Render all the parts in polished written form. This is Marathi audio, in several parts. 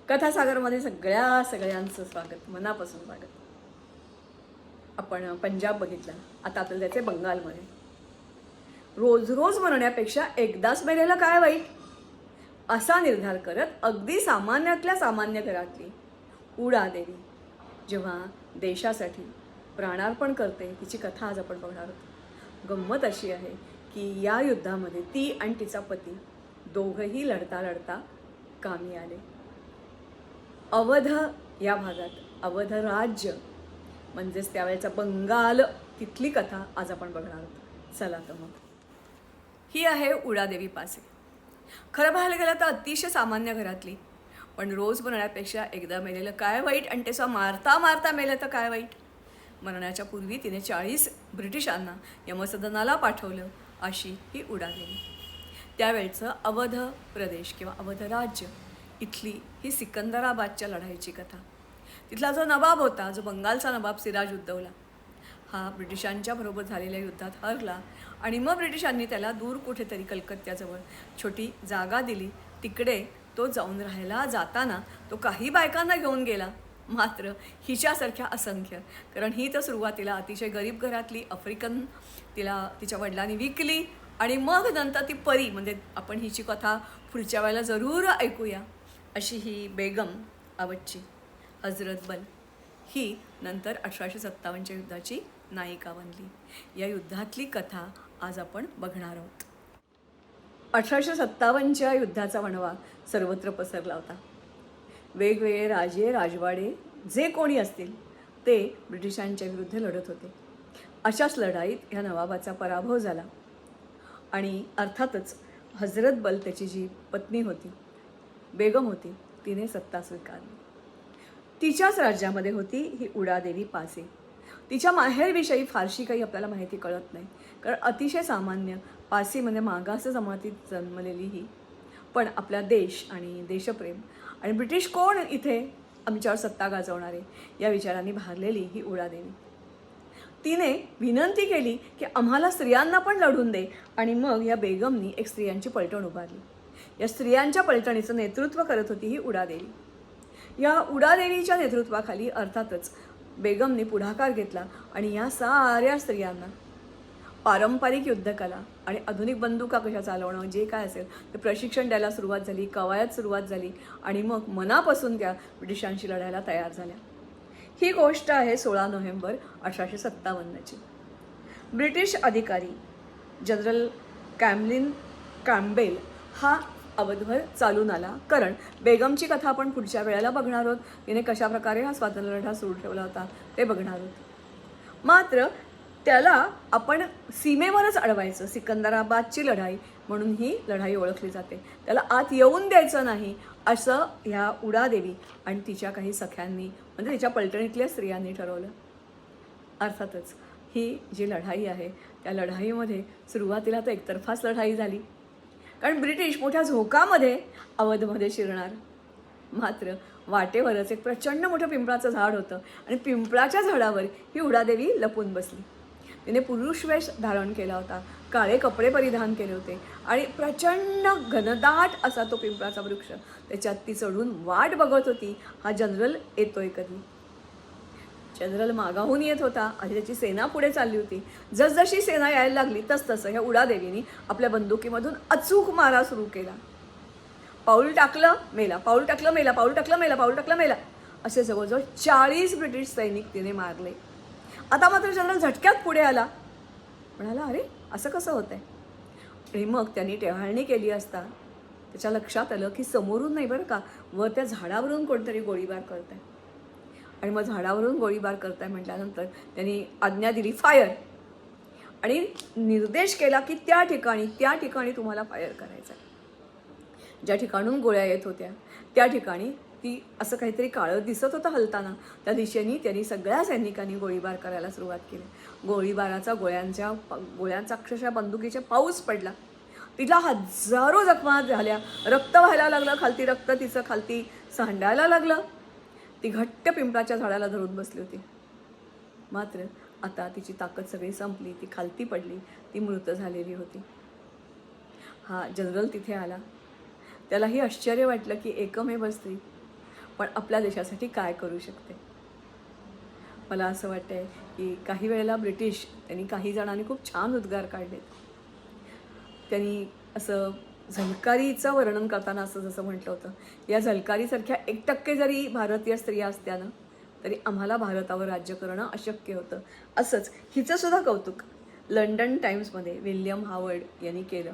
कथासागरमध्ये सगळ्यांचं स्वागत, मनापासून स्वागत. आपण पंजाब बघितलं, आता आपल्याला जायचं आहे बंगालमध्ये. रोज रोज मरण्यापेक्षा एकदाच मेलेलं काय वाईट, असा निर्धार करत अगदी सामान्यातल्या सामान्य घरातली उडादेवी जेव्हा देशासाठी प्राणार्पण करते, तिची कथा आज आपण बघणार आहोत. गंमत अशी आहे की या युद्धामध्ये ती आणि तिचा पती दोघंही लढता लढता कामी आले. अवध या भागात, अवध राज्य म्हणजेच त्यावेळेचा बंगाल, तिथली कथा आज आपण बघणार आहोत. चला तर मग. ही आहे उडादेवी पासे. खरं पाहायला गेलं तर अतिशय सामान्य घरातली, पण रोज मरण्यापेक्षा एकदा मेलेलं काय वाईट, आणि त्याचा मारता मारता मेलं तर काय वाईट. मरण्याच्या पूर्वी तिने 40 ब्रिटिशांना यमसदनाला पाठवलं, अशी ही उडादेवी. त्यावेळचं अवध प्रदेश किंवा अवध राज्य, इथली ही सिकंदराबादच्या लढाईची कथा. तिथला जो नवाब होता, जो बंगालचा नवाब सिराजुद्दौला, हा ब्रिटिशांच्या बरोबर झालेल्या युद्धात हरला आणि मग ब्रिटिशांनी त्याला दूर कुठेतरी कलकत्त्याजवळ छोटी जागा दिली. तिकडे तो जाऊन राहायला. जाताना तो काही बायकांना घेऊन गेला, मात्र हिच्यासारख्या असंख्य, कारण ही तर सुरुवातीला अतिशय गरीब घरातली आफ्रिकन, तिला तिच्या वडिलांनी विकली आणि मग नंतर ती परी, म्हणजे आपण हिची कथा पुढच्या वेळेला जरूर ऐकूया, अशी ही बेगम अवधची हजरत बल, ही नंतर 1857च्या युद्धाची नायिका बनली. या युद्धातली कथा आज आपण बघणार आहोत. 1857च्या युद्धाचा वणवा सर्वत्र पसरला होता. वेगवेगळे राजे राजवाडे जे कोणी असतील ते ब्रिटिशांच्या विरुद्ध लढत होते. अशाच लढाईत ह्या नवाबाचा पराभव झाला आणि अर्थातच हजरत बल, त्याची जी पत्नी होती, बेगम होती, तिने सत्ता स्वीकारली. तिच्याच राज्यामध्ये होती ही उडादेवी पासे. तिच्या माहेरविषयी फारशी काही आपल्याला माहिती कळत नाही, कारण अतिशय सामान्य पासी म्हणजे मागास जमातीत जन्मलेली ही, पण आपला देश आणि देशप्रेम आणि ब्रिटिश कोण इथे आमच्यावर सत्ता गाजवणारे या विचारांनी भारलेली ही उडादेवी. तिने विनंती केली की आम्हाला स्त्रियांना पण लढून दे, आणि मग या बेगमनी एक स्त्रियांची पलटण उभारली. या स्त्रियांच्या पलटणीचं नेतृत्व करत होती ही उडादेवी. या उडादेवीच्या नेतृत्वाखाली अर्थातच बेगमने पुढाकार घेतला आणि या साऱ्या स्त्रियांना पारंपरिक युद्धकला आणि आधुनिक बंदुका कशा चालवणं, जे काय असेल ते प्रशिक्षण द्यायला सुरुवात झाली, कवायत सुरुवात झाली आणि मग मनापासून त्या ब्रिटिशांशी लढायला तयार झाल्या. ही गोष्ट आहे 16 नोव्हेंबर 1857ची. ब्रिटिश अधिकारी जनरल कॅम्बेल हा अवधभर चालून आला, कारण बेगमची कथा आपण पुढच्या वेळेला बघणार आहोत. तिने कशा प्रकारे हा स्वातंत्र्य लढा सुरू ठेवला होता ते बघणार आहोत. मात्र त्याला आपण सीमेवरच अडवायचं, सिकंदराबादची लढाई म्हणून ही लढाई ओळखली जाते. त्याला आत येऊन द्यायचं नाही, असं ह्या उडादेवी आणि तिच्या काही सख्यांनी, म्हणजे तिच्या पलटणीतल्या स्त्रियांनी ठरवलं. अर्थातच ही जी लढाई आहे त्या लढाईमध्ये सुरुवातीला तर एकतर्फाच लढाई झाली, कारण ब्रिटिश मोठ्या झोकामध्ये अवधमध्ये शिरणार. मात्र वाटेवरच एक प्रचंड मोठं पिंपळाचं झाड होतं आणि पिंपळाच्या झाडावर ही उडादेवी लपून बसली. तिने पुरुष वेश धारण केला होता, काळे कपडे परिधान केले होते आणि प्रचंड घनदाट असा तो पिंपळाचा वृक्ष, त्याच्यात ती चढून वाट बघत होती, हा जनरल येतोय कधी. जनरल मागाहून येत होता, आधी त्याची सेना पुढे चालली होती. जसजशी सेना यायला लागली तसतसं ह्या उडादेवीने आपल्या बंदुकीमधून अचूक मारा सुरू केला. पाऊल टाकलं मेला, पाऊल टाकलं मेला, पाऊल टाकलं मेला, पाऊल टाकलं मेला, असे जवळजवळ 40 ब्रिटिश सैनिक तिने मारले. आता मात्र जनरल झटक्यात पुढे आला, म्हणाला अरे असं कसं होतंय. आणि मग त्यांनी टेहाळणी केली असता त्याच्या लक्षात आलं की समोरून नाही बरं का, वर त्या झाडावरून कोणतरी गोळीबार करत आहे. आणि मग झाडावरून गोळीबार करताय म्हटल्यानंतर त्यांनी आज्ञा दिली फायर, आणि निर्देश केला की त्या ठिकाणी तुम्हाला फायर करायचं आहे. ज्या ठिकाणून गोळ्या येत होत्या त्या ठिकाणी ती असं काहीतरी काळं दिसत होतं हलताना, त्या दिशेने त्यांनी सगळ्या सैनिकांनी गोळीबार करायला सुरुवात केली. गोळीबाराचा गोळ्यांचा अक्षरशः बंदुकीचा पाऊस पडला. तिला हजारो जखमा झाल्या, रक्त व्हायला लागलं, खालती रक्त तिचं खालती सांडायला लागलं. ती घट्ट पिंपळाच्या झाडाला धरून बसली होती. मात्र आता तिची ताकद सगळी संपली, ती खालती पडली, ती मृत झालेली होती. हा जनरल तिथे आला. त्यालाही आश्चर्य वाटलं की एकमेव स्त्री पण आपल्या देशासाठी काय करू शकते. मला असं वाटतंय की काही वेळेला ब्रिटिश त्यांनी काही जणांनी खूप छान उद्गार काढलेत. त्यांनी असं झलकारीचं वर्णन करताना असं जसं म्हटलं होतं, या झलकारीसारख्या 1% जरी भारतीय स्त्रिया असत्या ना, तरी आम्हाला भारतावर राज्य करणं अशक्य होतं. असंच हिचंसुद्धा कौतुक लंडन टाइम्समध्ये विल्यम हावर्ड यांनी केलं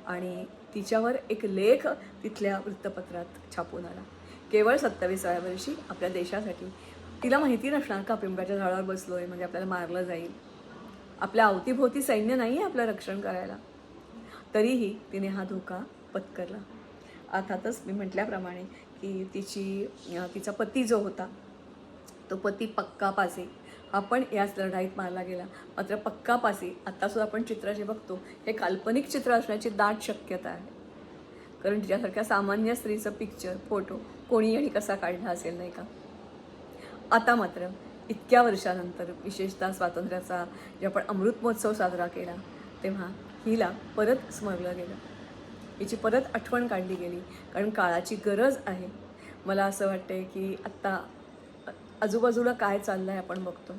आणि तिच्यावर एक लेख तिथल्या वृत्तपत्रात छापून आला. केवळ 27व्या वर्षी आपल्या देशासाठी. तिला माहिती नसणार का पिंपळाच्या झाडावर बसलोय म्हणजे आपल्याला मारलं जाईल. आपल्या अवतीभोवती सैन्य नाही आहे आपलं रक्षण करायला. तरीही तिने हा धोका पत्करला. अर्थातच मी म्हटल्याप्रमाणे की तिचा पती जो होता तो पती पक्का पासी हा पण याच लढाईत मारला गेला. मात्र पक्का पासी आत्तासुद्धा आपण चित्र जे बघतो हे काल्पनिक चित्र असण्याची दाट शक्यता आहे. कारण तिच्यासारख्या सामान्य स्त्रीचं पिक्चर फोटो कोणी आणि कसा काढला असेल नाही का. आता मात्र इतक्या वर्षानंतर विशेषतः स्वातंत्र्याचा जे आपण अमृत महोत्सव साजरा केला तेव्हा हिला परत स्मरलं गेलं, हिची परत आठवण काढली गेली. कारण काळाची गरज आहे. मला असं वाटतंय की आत्ता आजूबाजूला काय चाललं आहे आपण बघतो.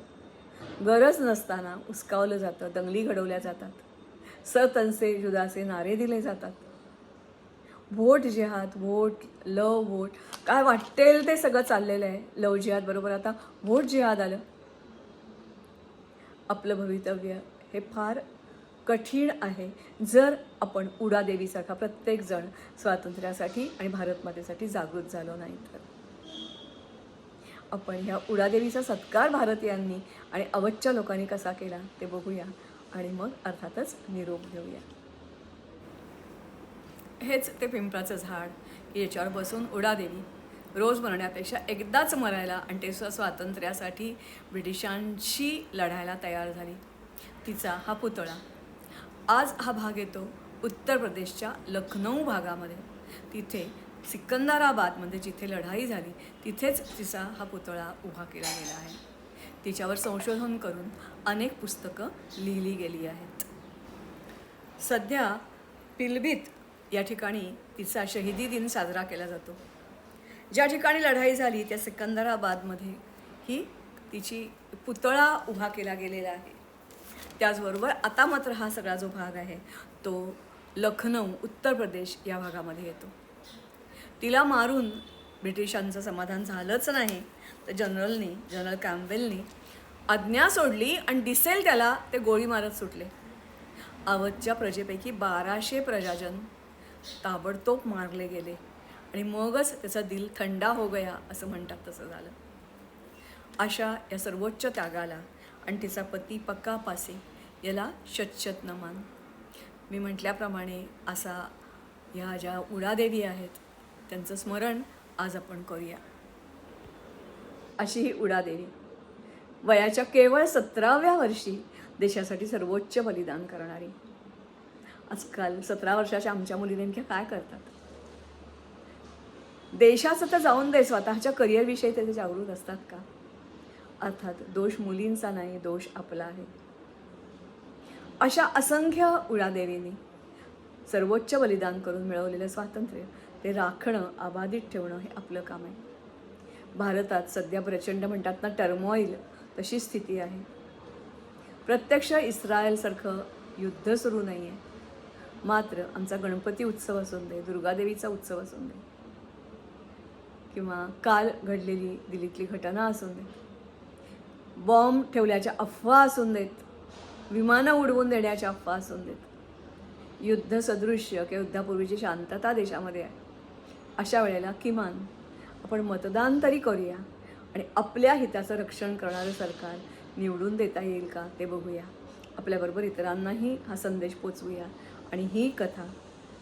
गरज नसताना उस्कावलं जातं, दंगली घडवल्या जातात, सतनसे जुदासे नारे दिले जातात. व्होट जिहाद, व्होट लव, व्होट काय वाटेल ते सगळं चाललेलं आहे. लव जिहाद बरोबर आता व्होट जिहाद आलं. आपलं भवितव्य हे फार कठीण आहे जर आपण उडादेवीसारखा प्रत्येकजण स्वातंत्र्यासाठी आणि भारतमातेसाठी जागृत झालो नाही तर. आपण ह्या उडादेवीचा सत्कार भारतीयांनी आणि अवधच्या लोकांनी कसा केला ते बघूया आणि मग अर्थातच निरोप घेऊया. हेच ते पिंपळाचं झाड की याच्यावर बसून उडादेवी रोज मरण्यापेक्षा एकदाच मरायला आणि ते स्वातंत्र्यासाठी ब्रिटिशांशी लढायला तयार झाली. तिचा हा पुतळा. आज हा भाग येतो उत्तर प्रदेशच्या लखनौ भागामध्ये. तिथे सिकंदराबादमध्ये जिथे लढाई झाली तिथेच तिचा हा पुतळा उभा केला गेला आहे. तिच्यावर संशोधन करून अनेक पुस्तकं लिहिली गेली आहेत. सध्या पिलभीत या ठिकाणी तिचा शहिदी दिन साजरा केला जातो. ज्या ठिकाणी लढाई झाली त्या सिकंदराबादमध्ये ही तिची पुतळा उभा केला गेलेला आहे. त्याचबरोबर आता मात्र हा सगळा जो भाग आहे तो लखनौ उत्तर प्रदेश या भागामध्ये येतो. तिला मारून ब्रिटिशांचं समाधान झालंच नाही तर जनरल कॅम्पबेलनी आज्ञा सोडली आणि दिसेल त्याला ते गोळी मारत सुटले. अवधच्या प्रजेपैकी 1200 प्रजाजन ताबडतोब मारले गेले आणि मगच त्याचा दिल थंडा हो गया असं म्हणतात तसं झालं. अशा या सर्वोच्च त्यागाला आणि तिचा पती पक्का पासी याला शतशत नमन. मी म्हटल्याप्रमाणे असा ह्या ज्या उडादेवी आहेत त्यांचं स्मरण आज आपण करूया. अशी ही उडादेवी वयाच्या केवळ 17व्या वर्षी देशासाठी सर्वोच्च बलिदान करणारी. आजकाल 17 वर्षाच्या आमच्या मुली नेमक्या काय करतात. देशाचं तर जाऊन दे, स्वतःच्या करिअरविषयी ते जागरूक असतात का. अर्थात दोष मुलींचा नाही, दोष आपला आहे. अशा असंख्य उडादेवींनी सर्वोच्च बलिदान करून मिळवलेलं स्वातंत्र्य ते राखणं, अबाधित ठेवणं हे आपलं काम आहे. भारतात सध्या प्रचंड म्हणतात ना टर्मॉईल तशी स्थिती आहे. प्रत्यक्ष इस्रायलसारखं युद्ध सुरू नाही आहे. मात्र आमचा गणपती उत्सव असून दे, दुर्गादेवीचा उत्सव असून दे किंवा काल घडलेली दिल्लीतली घटना असून दे, बॉम्ब ठेवल्याच्या अफवा असून देत, विमानं उडवून देण्याच्या अफवा असून देत, युद्ध सदृश्य किंवा युद्धापूर्वीची शांतता देशामध्ये आहे. अशा वेळेला किमान आपण मतदान तरी करूया आणि आपल्या हिताचं रक्षण करणारं सरकार निवडून देता येईल का ते बघूया. आपल्याबरोबर इतरांनाही हा संदेश पोचवूया आणि ही कथा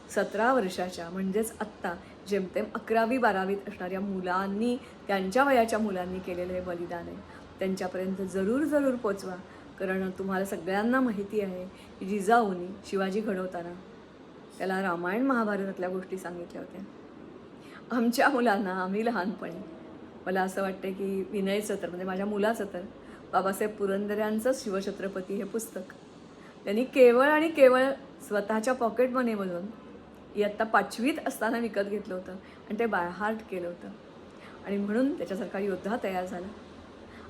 17 वर्षाच्या म्हणजेच आत्ता जेमतेम 11वी-12वीत असणाऱ्या मुलांनी, त्यांच्या वयाच्या मुलांनी केलेलं हे बलिदान आहे त्यांच्यापर्यंत जरूर पोचवा. कारण तुम्हाला सगळ्यांना माहिती आहे की जिजाऊनी शिवाजी घडवताना त्याला रामायण महाभारतातल्या गोष्टी सांगितल्या होत्या. आमच्या मुलांना आम्ही लहानपणी, मला असं वाटतं की विनयचं तर म्हणजे माझ्या मुलाचं तर बाबासाहेब पुरंदऱ्यांचं शिवछत्रपती हे पुस्तक त्यांनी केवळ आणि केवळ स्वतःच्या पॉकेट मनीमधून इयत्ता 5वीत असताना विकत घेतलं होतं आणि ते बाय हार्ट केलं होतं. आणि म्हणून त्याच्यासारखा योद्धा तयार झाला.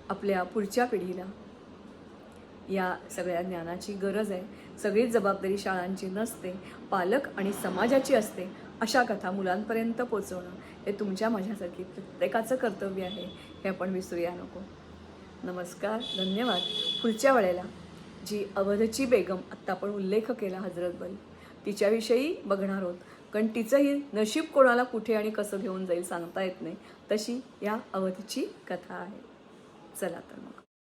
आपल्या पुढच्या पिढीला या सगळ्या ज्ञानाची गरज आहे. सगळीच जबाबदारी शाळांची नसते, पालक आणि समाजाची असते. अशा कथा मुलांपर्यंत पोचवणं हे तुमच्या माझ्यासारखी प्रत्येकाचं कर्तव्य आहे, हे आपण विसरूया नको. नमस्कार, धन्यवाद. पुढच्या वेळेला जी अवधची बेगम आत्ता आपण उल्लेख केला हजरत बल, तिच्याविषयी बघणार आहोत. कारण तिचंही नशीब कोणाला कुठे आणि कसं घेऊन जाईल सांगता येत नाही, तशी या अवधची कथा आहे. चला तर मग.